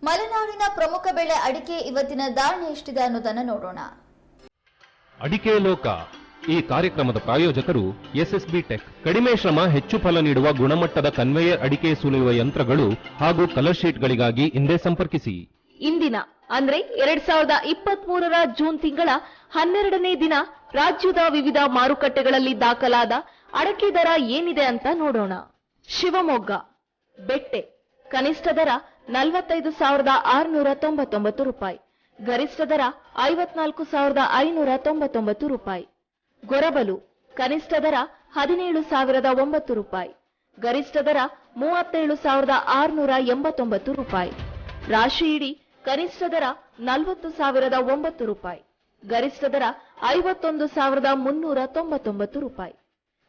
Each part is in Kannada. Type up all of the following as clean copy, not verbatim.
ಮಲೆನಾಡಿನ ಪ್ರಮುಖ ಬೆಳೆ ಅಡಿಕೆ ಇವತ್ತಿನ ಧಾರಣೆ ಎಷ್ಟಿದೆ ಅನ್ನೋದನ್ನು ನೋಡೋಣ. ಅಡಿಕೆ ಲೋಕ ಈ ಕಾರ್ಯಕ್ರಮದ ಪ್ರಾಯೋಜಕರು ಎಸ್ಎಸ್ಬಿ ಟೆಕ್. ಕಡಿಮೆ ಶ್ರಮ ಹೆಚ್ಚು ಫಲ ನೀಡುವ ಗುಣಮಟ್ಟದ ಕನ್ವೇಯರ್ ಅಡಿಕೆ ಸುಲಿಯುವ ಯಂತ್ರಗಳು ಹಾಗೂ ಕಲರ್ ಶೀಟ್ಗಳಿಗಾಗಿ ಹಿಂದೆ ಸಂಪರ್ಕಿಸಿ. ಇಂದಿನ ಅಂದ್ರೆ 2023ರ ಜೂನ್ ತಿಂಗಳ 12ನೇ ದಿನ ರಾಜ್ಯದ ವಿವಿಧ ಮಾರುಕಟ್ಟೆಗಳಲ್ಲಿ ದಾಖಲಾದ ಅಡಕೆ ದರ ಏನಿದೆ ಅಂತ ನೋಡೋಣ. ಶಿವಮೊಗ್ಗ ಬೆಟ್ಟೆ ಕನಿಷ್ಠ ದರ 45,699 ರೂಪಾಯಿ, ಗರಿಷ್ಠ ದರ 54,599 ರೂಪಾಯಿ. ಗೊರಬಲು ಕನಿಷ್ಠ ದರ 17,009 ರೂಪಾಯಿ, ಗರಿಷ್ಠ ದರ 37,689 ರೂಪಾಯಿ. ರಾಶಿ ಇಡಿ ಕನಿಷ್ಠ ದರ 40,009 ರೂಪಾಯಿ, ಗರಿಷ್ಠ ದರ 51,399 ರೂಪಾಯಿ.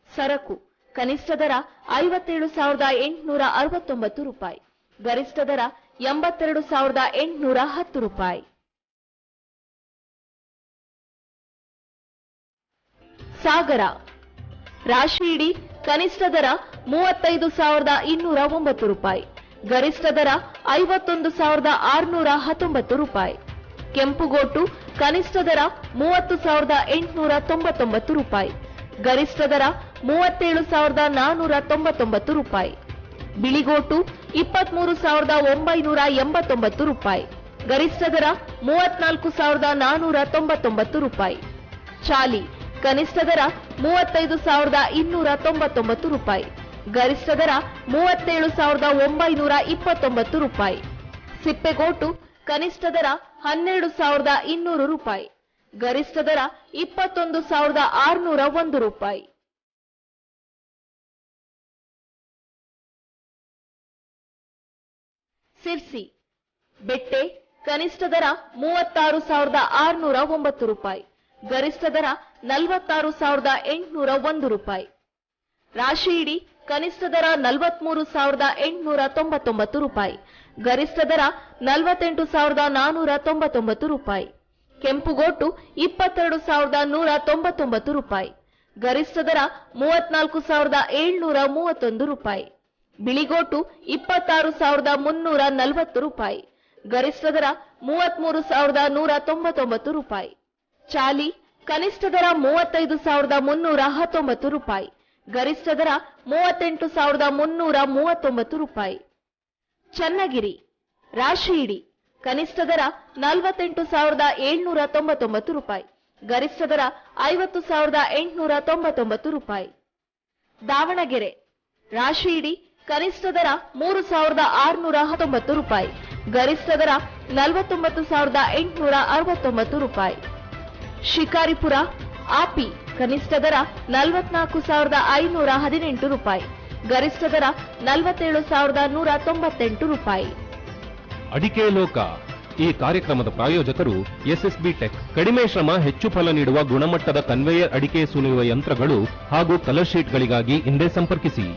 ಸರಕು ಕನಿಷ್ಠ ದರ 57,869 ರೂಪಾಯಿ, ಗರಿಷ್ಠ ದರ 82,810 ರೂಪಾಯಿ. ಸಾಗರ ರಾಶಿ ಇಡಿ ಕನಿಷ್ಠ ದರ 35,209 ರೂಪಾಯಿ, ಗರಿಷ್ಠ ದರ 51,619 ರೂಪಾಯಿ. ಕೆಂಪುಗೋಟು ಕನಿಷ್ಠ ದರ 30,899 ರೂಪಾಯಿ, ಗರಿಷ್ಠ ದರ 37,499 ರೂಪಾಯಿ. ಬಿಳಿಗೋಟು 23,989 ರೂಪಾಯಿ, ಗರಿಷ್ಠ ದರ 34,499 ರೂಪಾಯಿ. ಚಾಲಿ ಕನಿಷ್ಠ ದರ 35,299 ರೂಪಾಯಿ, ಗರಿಷ್ಠ ದರ 37,929 ರೂಪಾಯಿ. ಸಿಪ್ಪೆಗೋಟು ಕನಿಷ್ಠ ದರ 12,200 ರೂಪಾಯಿ, ಗರಿಷ್ಠ ದರ 21,601 ರೂಪಾಯಿ. ಸಿರ್ಸಿ ಬೆಟ್ಟೆ ಕನಿಷ್ಠ ದರ 36,609 ರೂಪಾಯಿ, ಗರಿಷ್ಠ ದರ 46,801 ರೂಪಾಯಿ. ರಾಶಿ ಇಡಿ ಕನಿಷ್ಠ ದರ 43,899 ರೂಪಾಯಿ, ಗರಿಷ್ಠ ದರ 48,499 ರೂಪಾಯಿ. ಕೆಂಪುಗೋಟು 22,199 ರೂಪಾಯಿ, ಗರಿಷ್ಠ ದರ 34,731 ರೂಪಾಯಿ. ಬಿಳಿಗೋಟು 26,340 ರೂಪಾಯಿ, ಗರಿಷ್ಠ ದರ 33,199 ರೂಪಾಯಿ. ಚಾಲಿ ಕನಿಷ್ಠ ದರ 35,319 ರೂಪಾಯಿ, ಗರಿಷ್ಠ ದರ 38,339 ರೂಪಾಯಿ. ಚನ್ನಗಿರಿ ರಾಶಿ ಇಡಿ ಕನಿಷ್ಠ ದರ 48,799 ರೂಪಾಯಿ, ಗರಿಷ್ಠ ದರ 50,899 ರೂಪಾಯಿ. ದಾವಣಗೆರೆ ರಾಶಿ ಇಡಿ ಕನಿಷ್ಠ ದರ 3,619 ರೂಪಾಯಿ, ಗರಿಷ್ಠ ದರ 49,869 ರೂಪಾಯಿ. ಶಿಕಾರಿಪುರ ಆಪಿ ಕನಿಷ್ಠ ದರ 44,518 ರೂಪಾಯಿ, ಗರಿಷ್ಠ ದರ 47,198 ರೂಪಾಯಿ. ಅಡಿಕೆ ಲೋಕ ಈ ಕಾರ್ಯಕ್ರಮದ ಪ್ರಾಯೋಜಕರು ಎಸ್ಎಸ್ಬಿ ಟೆಕ್. ಕಡಿಮೆ ಶ್ರಮ ಹೆಚ್ಚು ಫಲ ನೀಡುವ ಗುಣಮಟ್ಟದ ಕನ್ವೇಯರ್ ಅಡಿಕೆ ಸುಲಿಯುವ ಯಂತ್ರಗಳು ಹಾಗೂ ಕಲರ್ ಶೀಟ್ಗಳಿಗಾಗಿ ಹಿಂದೆ ಸಂಪರ್ಕಿಸಿ.